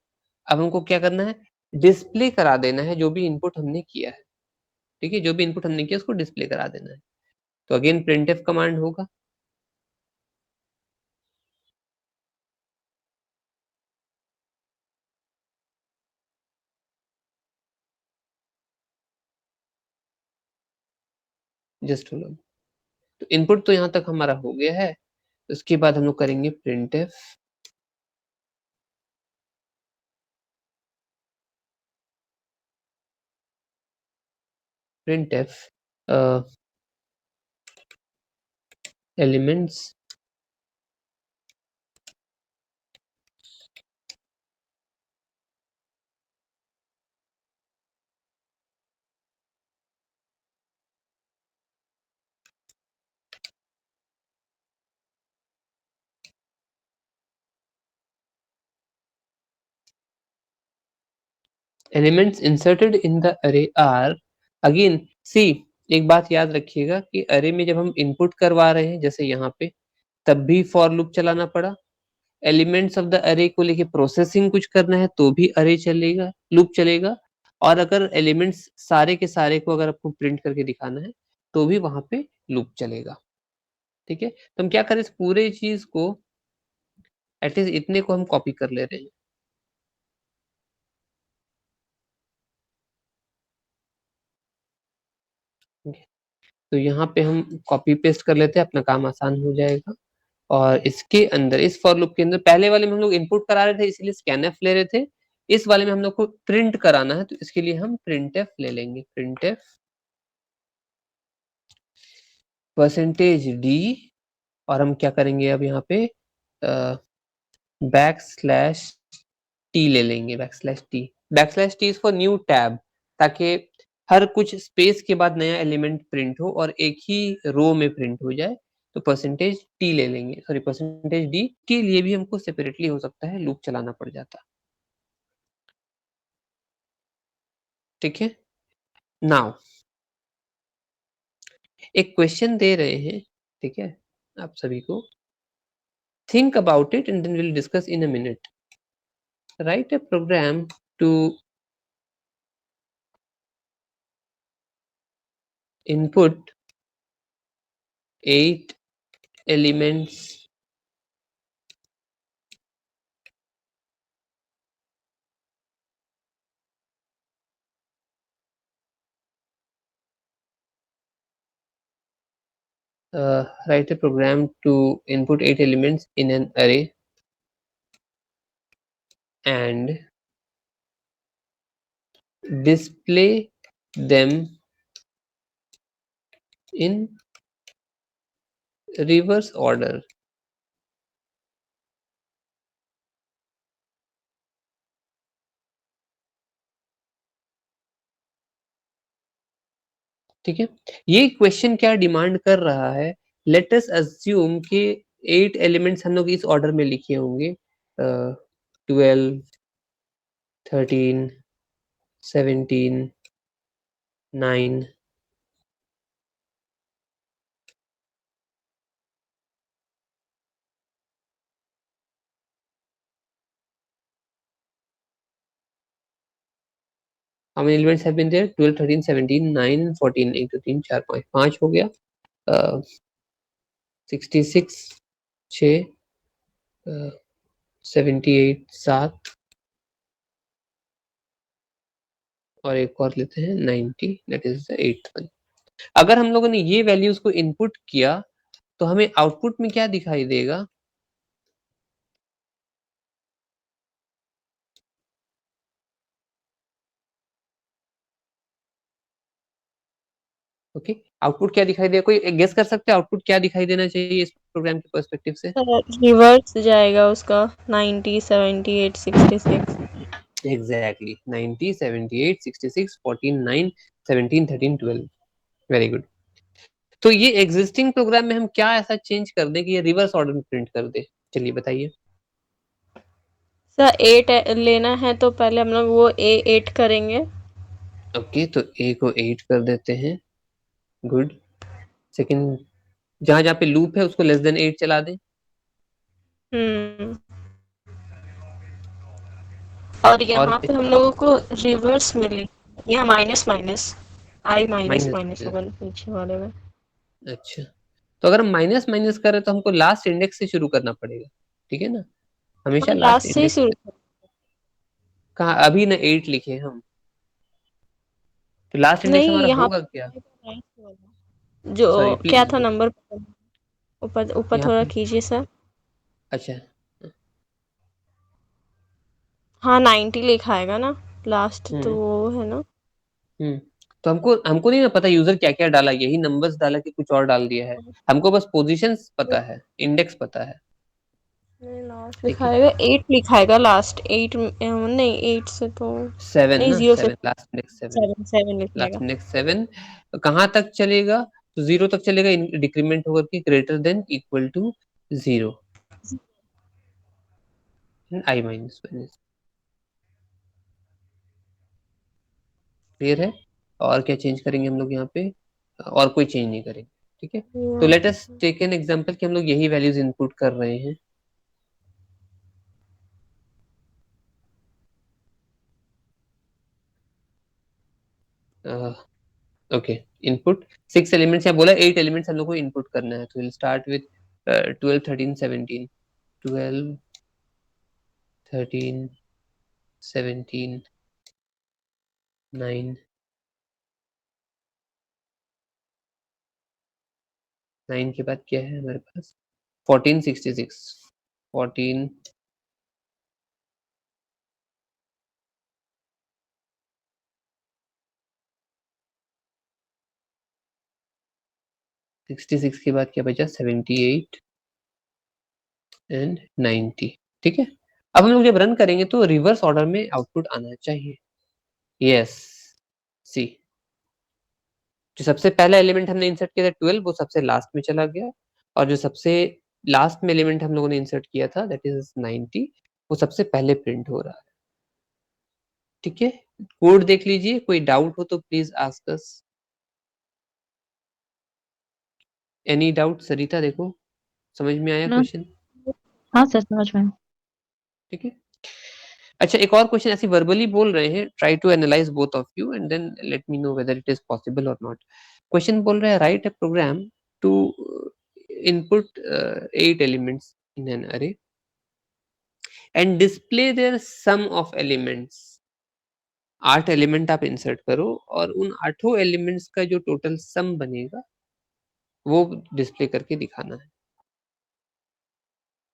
[SPEAKER 2] अब हमको क्या करना है, डिस्प्ले करा देना है जो भी इनपुट हमने किया है, ठीक है, जो भी इनपुट हमने किया उसको डिस्प्ले करा देना है। तो अगेन प्रिंटफ कमांड होगा, जस्ट होल्ड ऑन। तो इनपुट तो यहाँ तक हमारा हो गया है। उसके बाद हम लोग करेंगे printf elements elements inserted in the अरे आर, अगेन सी, एक बात याद रखिएगा कि अरे में जब हम इनपुट करवा रहे हैं जैसे यहाँ पे, तब भी फॉर लूप चलाना पड़ा। एलिमेंट्स ऑफ द अरे को लेके प्रोसेसिंग कुछ करना है तो भी अरे चलेगा, लूप चलेगा। और अगर एलिमेंट्स सारे के सारे को अगर आपको प्रिंट करके दिखाना है तो भी वहां पे लूप चलेगा, ठीक है। तो हम क्या करें, इस पूरे चीज को एटलीस्ट इतने को हम कॉपी कर ले रहे हैं, ठीक है? तो यहाँ पे हम कॉपी पेस्ट कर लेते हैं, अपना काम आसान हो जाएगा। और इसके अंदर, इस फॉर लूप के अंदर, पहले वाले में हम लोग इनपुट करा रहे थे इसलिए स्कैनएफ ले रहे थे, इस वाले में हम लोग को प्रिंट कराना है तो इसके लिए हम प्रिंटएफ ले लेंगे। प्रिंटएफ %d और हम क्या करेंगे अब यहाँ पे \t ले लेंगे, \t is for new tab, ताकि हर कुछ स्पेस के बाद नया एलिमेंट प्रिंट हो और एक ही रो में प्रिंट हो जाए। तो %t ले लेंगे, सॉरी %d के लिए भी हमको सेपरेटली हो सकता है लूप चलाना पड़ जाता। ठीक है, नाउ एक क्वेश्चन दे रहे हैं, ठीक है, आप सभी को। Think about it and then will discuss in a minute. Right a program to input 8 elements write a program to input 8 elements in an array and display them in reverse order. ठीक है, ये question क्या demand कर रहा है? Let us assume कि 8 elements हम लोग इस ऑर्डर में लिखे होंगे, 12, 13, 17, 9, how many elements have been there? 12, 13, 17, 9, 14, 1 2 3 4 5 5 हो गया, 66 6, 78 7, और एक और लेते हैं 90, that is the 8th one. अगर हम लोगों ने ये वैल्यूज को इनपुट किया तो हमें आउटपुट में क्या दिखाई देगा? ओके, आउटपुट क्या दिखाई देगा? कोई गेस कर सकते हैं आउटपुट क्या दिखाई देना चाहिए इस प्रोग्राम के पर्सपेक्टिव से?
[SPEAKER 3] रिवर्स जाएगा उसका 90 78 66।
[SPEAKER 2] एग्जैक्टली 90 78 66 14 9 17 13 12। Very good. तो ये एग्जिस्टिंग प्रोग्राम में हम क्या ऐसा चेंज कर दें कि ये रिवर्स ऑर्डर में प्रिंट कर दे? चलिए बताइए।
[SPEAKER 3] सर 8 लेना है तो पहले हम लोग वो A8 करेंगे।
[SPEAKER 2] ओके, तो ए को 8 कर देते हैं। गुड। सेकंड, जहां जहां पे लूप है उसको लेस देन 8 चला दें।
[SPEAKER 3] हम्म और
[SPEAKER 2] और
[SPEAKER 3] यहाँ पे हम लोगों को रिवर्स मिले, यहाँ माइनस माइनस आई माइनस
[SPEAKER 2] माइनस
[SPEAKER 3] माइनस होगा पीछे वाले में।
[SPEAKER 2] अच्छा, तो अगर हम माइनस माइनस करें तो हमको लास्ट इंडेक्स से शुरू करना पड़ेगा, ठीक है ना? हमेशा
[SPEAKER 3] हाँ
[SPEAKER 2] लास्ट
[SPEAKER 3] लास्ट से ही
[SPEAKER 2] इंडेक्स।
[SPEAKER 3] शुरू।
[SPEAKER 2] कहा अभी ना 8 लिखे हम, तो लास्ट इंडेक्स
[SPEAKER 3] नहीं
[SPEAKER 2] हमारा
[SPEAKER 3] यहाँ
[SPEAKER 2] होगा क्या?
[SPEAKER 3] जो
[SPEAKER 2] सॉरी
[SPEAKER 3] क्या
[SPEAKER 2] प्लीज,
[SPEAKER 3] था नंबर, ऊपर ऊपर
[SPEAKER 2] यहाँ
[SPEAKER 3] थोड़ा
[SPEAKER 2] पे
[SPEAKER 3] कीजिए सर।
[SPEAKER 2] अच्छा।
[SPEAKER 3] हाँ 90 लिखा आएगा ना लास्ट, तो
[SPEAKER 2] हम्म
[SPEAKER 3] वो है ना।
[SPEAKER 2] हम्म तो हमको हमको नहीं ना पता यूजर क्या क्या डाला, यही नंबर्स डाला कि कुछ और डाल दिया है। हमको बस पोजीशंस पता है, इंडेक्स पता है।
[SPEAKER 3] लास्ट
[SPEAKER 2] ठीक है,
[SPEAKER 3] लिखाएगा 8 लिखाएगा लास्ट 8, नहीं 8 से तो
[SPEAKER 2] 7
[SPEAKER 3] नहीं,
[SPEAKER 2] ना,
[SPEAKER 3] 0 से
[SPEAKER 2] 7 लास्ट इंडेक्स 7,
[SPEAKER 3] 7
[SPEAKER 2] लास्ट
[SPEAKER 3] लिखाएगा।
[SPEAKER 2] इंडेक्स 7 कहाँ तक चलेगा? तो 0 तक चलेगा, डिक्रीमेंट होकर के greater than equal to 0, i minus 1। Clear है? और क्या चेंज करेंगे हम लोग यहाँ पे? और कोई चेंज नहीं करेंगे, ठीक है। तो let us take an example कि हम लोग यही वैल्यूज इनपुट कर रहे हैं। ओके, इनपुट 6 एलिमेंट्स, या बोला 8 एलिमेंट्स हम लोग को इनपुट करना है, तो विल स्टार्ट विद 12 13 17, 12 13 17 9, 9 के बाद क्या है हमारे पास? 14 66, 14 66 के बाद क्या बचा? 78 एंड 90। ठीक है, अब हम लोग जब रन करेंगे तो रिवर्स ऑर्डर में आउटपुट आना चाहिए। यस, सी, जो सबसे पहला एलिमेंट हमने इंसर्ट किया था 12, वो सबसे लास्ट में चला गया, और जो सबसे लास्ट में एलिमेंट हम लोगों ने इंसर्ट किया था दैट इज 90, वो सबसे पहले प्रिंट हो रहा है। ठीक है, कोड देख लीजिए, कोई डाउट हो तो please ask us. Any doubt Sarita? देखो समझ में आया
[SPEAKER 1] नो।
[SPEAKER 2] क्वेश्चन?
[SPEAKER 1] हाँ सर, समझ में।
[SPEAKER 2] ठीक है, अच्छा एक और क्वेश्चन ऐसे वर्बली बोल रहे हैं, try to analyse both of you and then let me know whether it is possible और नॉट। क्वेश्चन बोल रहा है write a program to input 8 elements in an array and display their sum of elements. 8 element आप insert करो और उन 8 elements का जो टोटल सम बनेगा वो डिस्प्ले करके दिखाना है।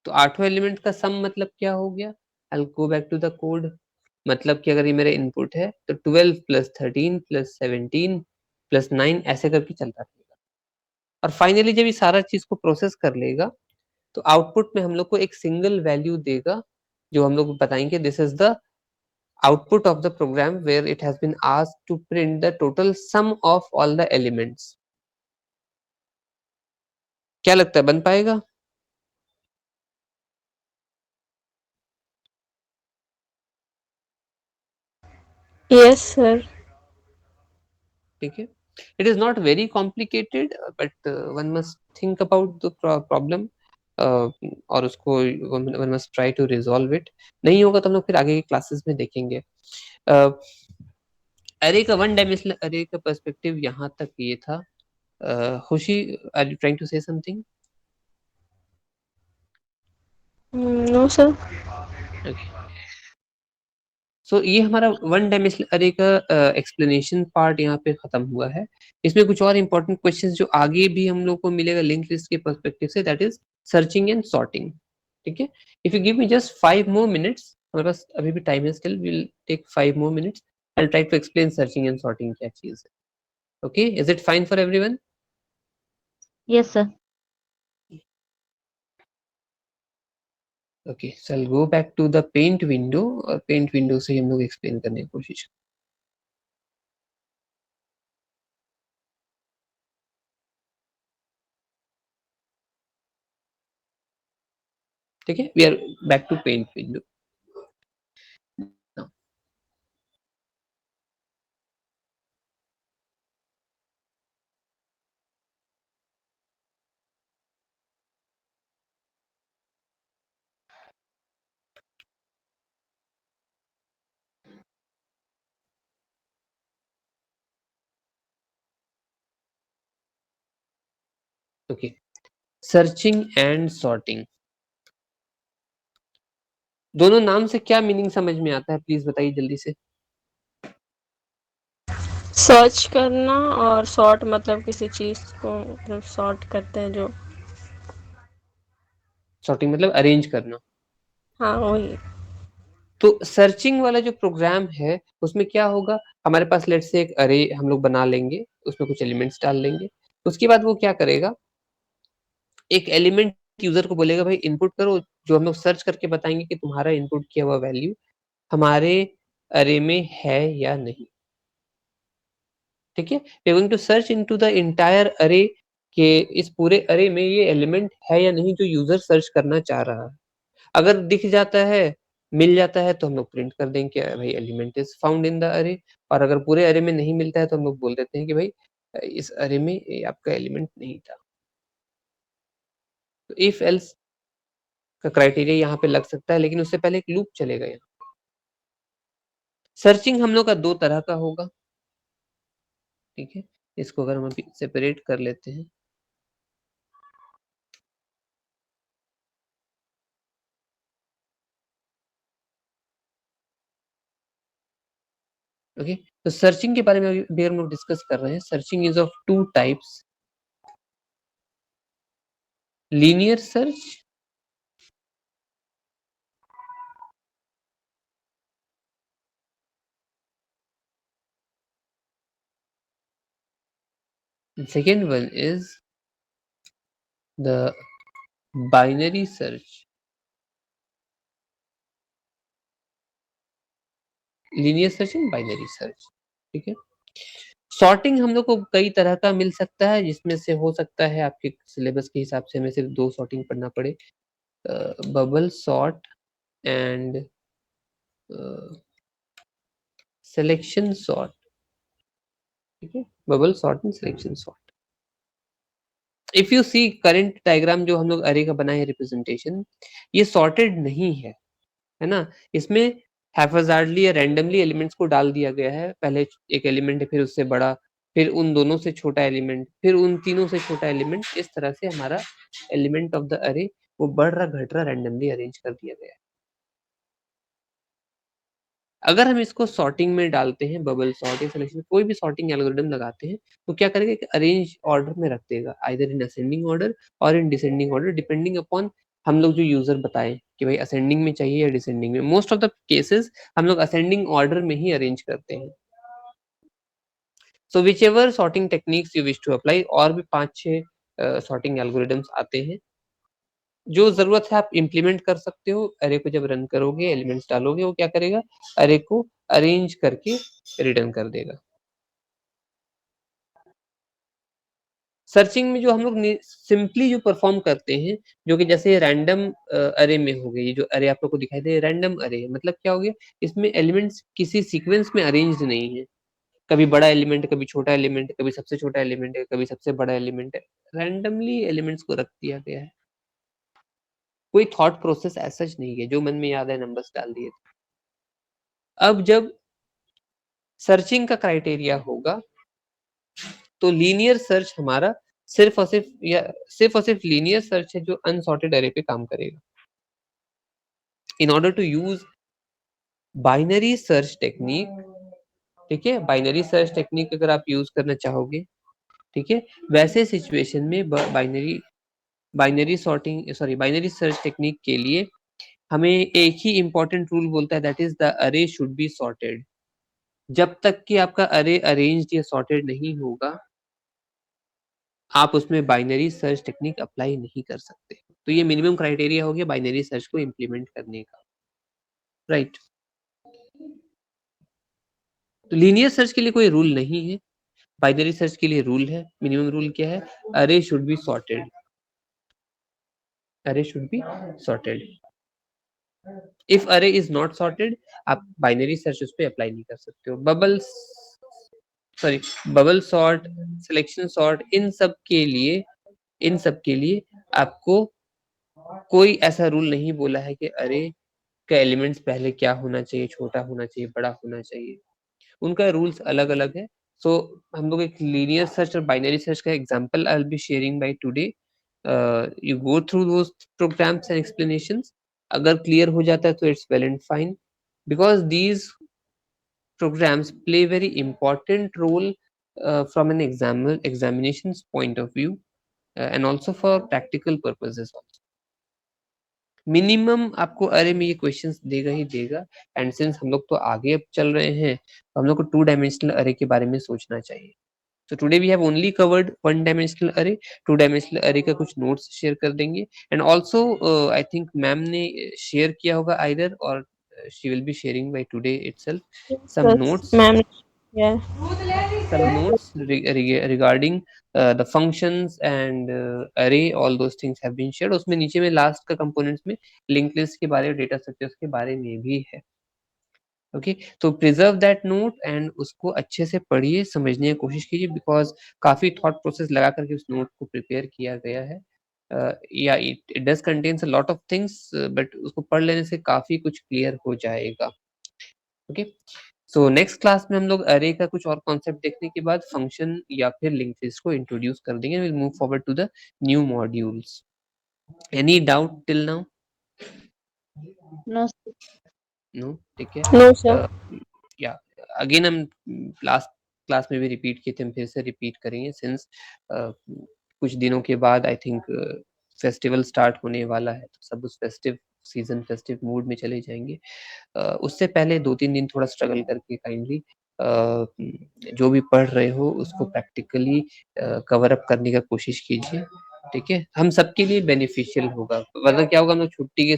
[SPEAKER 2] तो 8 एलिमेंट का सम मतलब क्या हो गया? I go back to the code. मतलब कि अगर ये मेरा इनपुट है तो 12 प्लस 13 प्लस 17 प्लस 9 ऐसे करके चलता रहेगा, और फाइनली जब ये सारा चीज को प्रोसेस कर लेगा तो आउटपुट में हम लोग को एक सिंगल वैल्यू देगा, जो हम लोग बताएंगे this is the output of the program where it has been asked to print the total sum of all the elements। क्या लगता है बन पाएगा?
[SPEAKER 3] Yes, sir.
[SPEAKER 2] ठीक है, it is not very complicated but one must think about the problem, और उसको one must try to resolve it. नहीं होगा तो हम लोग फिर आगे की क्लासेस में देखेंगे। अरे का वन डायमेंशनल अरे का पर्सपेक्टिव यहाँ तक ये था। Khushi, are you trying to say something?
[SPEAKER 3] No, sir.
[SPEAKER 2] Okay, so ये हमारा वन डायमेंशनल अरे का एक्सप्लेनेशन पार्ट यहाँ पे खत्म हुआ है। इसमें कुछ और इंपॉर्टेंट क्वेश्चंस जो आगे भी हम लोग को मिलेगा लिंक लिस्ट के पर्सपेक्टिव से, that is searching and sorting. ठीक है, if you give me just 5 more minutes, हमारे पास अभी भी टाइम है still, will take 5 more minutes, I try to explain searching and sorting क्या चीज है। Okay, is it fine for everyone?
[SPEAKER 1] Yes sir.
[SPEAKER 2] Okay, so I will go back to the paint window, और paint window से हम लोग explain करने की कोशिश। ठीक है, we are back to paint window. Okay, searching and sorting, दोनों नाम से क्या मीनिंग समझ में आता है प्लीज बताइए जल्दी से।
[SPEAKER 3] सर्च करना और सॉर्ट मतलब किसी चीज को मतलब सॉर्ट करते हैं जो।
[SPEAKER 2] सॉर्टिंग मतलब अरेंज करना।
[SPEAKER 3] हाँ वही।
[SPEAKER 2] तो सर्चिंग वाला जो प्रोग्राम है उसमें क्या होगा, हमारे पास लेट से एक अरे हम लोग बना लेंगे, उसमें कुछ एलिमेंट्स डाल लेंगे, उसके बाद वो क्या करेगा, एक एलिमेंट यूजर को बोलेगा भाई इनपुट करो, जो हम लोग सर्च करके बताएंगे कि तुम्हारा इनपुट किया हुआ वैल्यू हमारे अरे में है या नहीं। ठीक है, we are going to search into the entire array, के इस पूरे अरे में ये एलिमेंट है या नहीं जो यूजर सर्च करना चाह रहा है। अगर दिख जाता है, मिल जाता है, तो हम लोग प्रिंट कर देंगे कि भाई element is found in the अरे, और अगर पूरे अरे में नहीं मिलता है तो हम लोग बोल देते हैं कि भाई इस अरे में ये आपका एलिमेंट नहीं था। तो इफ एल्स का क्राइटेरिया यहाँ पे लग सकता है, लेकिन उससे पहले एक लूप चलेगा यहाँ। सर्चिंग हम लोग का 2 तरह का होगा। ठीक है, इसको अगर हम अभी सेपरेट कर लेते हैं, ओके, तो सर्चिंग के बारे में अभी हम लोग डिस्कस कर रहे हैं। Searching is of 2 types, linear search, second one is the binary search। Linear search and binary search. ठीक है, सॉर्टिंग हम लोग को कई तरह का मिल सकता है, जिसमें से हो सकता है आपके सिलेबस के हिसाब से हमें सिर्फ 2 सॉर्टिंग पढ़ना पड़े, bubble sort and selection sort. ठीक है, bubble sort and selection sort. If you see current diagram जो हम लोग अरे का बना है रिप्रेजेंटेशन, ये सॉर्टेड नहीं है ना। इसमें हैफाजार्डली या रैंडमली एलिमेंट्स को डाल दिया गया है। पहले एक एलिमेंट है, फिर उससे बड़ा, फिर उन दोनों से छोटा एलिमेंट, फिर उन तीनों से छोटा एलिमेंट। इस तरह से हमारा एलिमेंट ऑफ द अरे वो बढ़ रहा घट रहा रैंडमली अरेंज कर दिया गया है। अगर हम इसको सॉर्टिंग में डालते हैं, बबल सॉर्ट या सिलेक्शन, कोई भी सॉर्टिंग एल्गोरिथम लगाते हैं, तो क्या करेगा कि अरेंज ऑर्डर में रख देगा, आइदर इन असेंडिंग ऑर्डर और in descending order, depending upon हम लोग जो यूजर बताएं कि भाई असेंडिंग में चाहिए या डिसेंडिंग में। मोस्ट ऑफ द केसेस हम लोग असेंडिंग ऑर्डर में ही अरेंज करते हैं। So whichever sorting techniques you wish to apply, और भी 5-6 सॉर्टिंग एल्गोरिथम्स आते हैं, जो जरूरत है आप इम्प्लीमेंट कर सकते हो। अरे को जब रन करोगे, एलिमेंट्स डालोगे, वो क्या करेगा, अरे को अरेंज करके रिटर्न कर देगा। सर्चिंग में जो हम लोग सिंपली जो परफॉर्म करते हैं, जो कि जैसे रैंडम अरे में हो गई, जो अरे आप लोग को दिखाई दे रैंडम अरे, मतलब क्या हो गया, इसमें एलिमेंट्स किसी सीक्वेंस में अरेंज्ड नहीं है। कभी बड़ा एलिमेंट, कभी छोटा एलिमेंट, कभी सबसे छोटा एलिमेंट है, कभी सबसे बड़ा एलिमेंट है, रैंडमली एलिमेंट्स को रख दिया गया है। कोई थॉट प्रोसेस ऐसा नहीं है, जो मन में याद है नंबर्स डाल दिए। अब जब सर्चिंग का क्राइटेरिया होगा, तो लीनियर सर्च हमारा सिर्फ और सिर्फ लीनियर सर्च है जो अनसॉर्टेड अरे पे काम करेगा। In order to use binary search technique, ठीक है, बाइनरी सर्च टेक्निक अगर आप यूज करना चाहोगे, ठीक है, वैसे सिचुएशन में बाइनरी सर्च टेक्निक के लिए हमें एक ही इंपॉर्टेंट रूल बोलता है, दैट इज द अरे शुड बी सॉर्टेड। जब तक कि आपका अरे अरेंज्ड या सॉर्टेड नहीं होगा, आप उसमें बाइनरी सर्च टेक्निक अप्लाई नहीं कर सकते। तो ये मिनिमम क्राइटेरिया हो गया बाइनरी सर्च को इम्प्लीमेंट करने का, राइट। तो लीनियर सर्च के लिए कोई रूल नहीं है, बाइनरी सर्च के लिए रूल है। मिनिमम रूल क्या है, अरे शुड बी सॉर्टेड, अरे शुड बी सॉर्टेड। इफ अरे इज नॉट सॉर्टेड, आप बाइनरी सर्च उस पर अप्लाई नहीं कर सकते हो। बबल सॉर्ट, सिलेक्शन सॉर्ट, इन सब के लिए आपको कोई ऐसा रूल नहीं बोला है कि अरे का एलिमेंट्स पहले क्या होना चाहिए, छोटा होना चाहिए, बड़ा होना चाहिए। उनका रूल्स अलग अलग है। सो हम लोग एक लीनियर सर्च और बाइनरी सर्च का example I will be sharing by today. You go through those programs and explanations. अगर क्लियर हो जाता है तो it's well and fine, because these programs play very important role from an examinations point of view, and also for practical purposes also. Minimum आपको अरे में ये questions देगा ही देगा। एंड सिंस हम लोग तो आगे अब चल रहे हैं, तो हम लोग को 2 डायमेंशनल अरे के बारे में सोचना चाहिए। So today we have only covered 1 dimensional array. 2 dimensional array का कुछ notes share कर देंगे। And also I think ma'am ने share किया होगा either, or she will be sharing by today itself some notes.
[SPEAKER 3] Ma'am, yeah.
[SPEAKER 2] Some notes regarding the functions and array, all those things have been shared. उसमें नीचे में last का components में link list के बारे में, डेटा स्ट्रक्चर्स के बारे में भी है। ओके, तो प्रिजर्व दैट नोट एंड उसको अच्छे से पढ़िए, समझने की कोशिश कीजिए, बिकॉज काफी थॉट प्रोसेस लगा करके उस नोट को प्रिपेयर किया गया है। या it does contains a lot of things, but उसको पढ़ लेने से काफी कुछ क्लियर हो जाएगा। ओके, सो नेक्स्ट क्लास में हम लोग अरे का कुछ और कॉन्सेप्ट देखने के बाद फंक्शन या फिर लिंक लिस्ट को इंट्रोड्यूस कर देंगे। Will move forward to the new modules. Any doubt till now?
[SPEAKER 1] No
[SPEAKER 2] no, ठीक है।
[SPEAKER 3] No sir.
[SPEAKER 2] या अगेन हम लास्ट क्लास में भी रिपीट किए थे, हम फिर से रिपीट करेंगे सिंस कुछ दिनों के बाद आई थिंक फेस्टिवल स्टार्ट होने वाला है, तो सब उस फेस्टिव सीजन, फेस्टिव मूड में चले जाएंगे। उससे पहले 2-3 दिन थोड़ा स्ट्रगल करके काइंडली जो भी पढ़ रहे हो उसको प्रैक्टिकली कवर अप करने का कोशिश कीजिए, ठीक है। हम सबके लिए बेनिफिशियल होगा, वरना क्या होगा, हम लोग छुट्टी के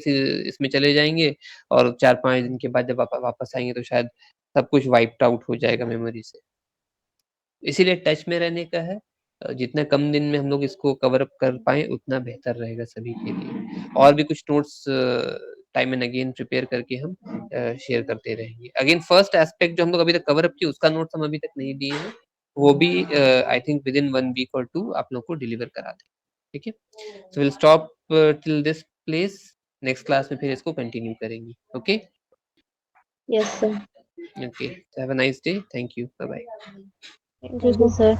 [SPEAKER 2] इसमें चले जाएंगे और 4-5 दिन के बाद जब वापस आएंगे तो शायद सब कुछ वाइप्ड आउट हो जाएगा मेमोरी से। इसीलिए टच में रहने का है, जितना कम दिन में हम लोग इसको कवर अप कर पाएँ उतना बेहतर रहेगा सभी के लिए। और भी कुछ notes time and again prepare करके हम शेयर करते रहेंगे। अगेन फर्स्ट एस्पेक्ट जो हम लोग अभी तक कवर अप किए उसका नोट्स हम अभी तक नहीं दिए हैं, वो भी I think within 1 week और 2 आप लोग को डिलीवर करा दें, ठीक है? So will stop till this place, next class में फिर इसको कंटिन्यू करेंगे, okay?
[SPEAKER 1] Yes sir.
[SPEAKER 2] Okay, have a nice day, thank you, bye bye.
[SPEAKER 3] Thank
[SPEAKER 1] thank you
[SPEAKER 3] you.
[SPEAKER 1] Sir.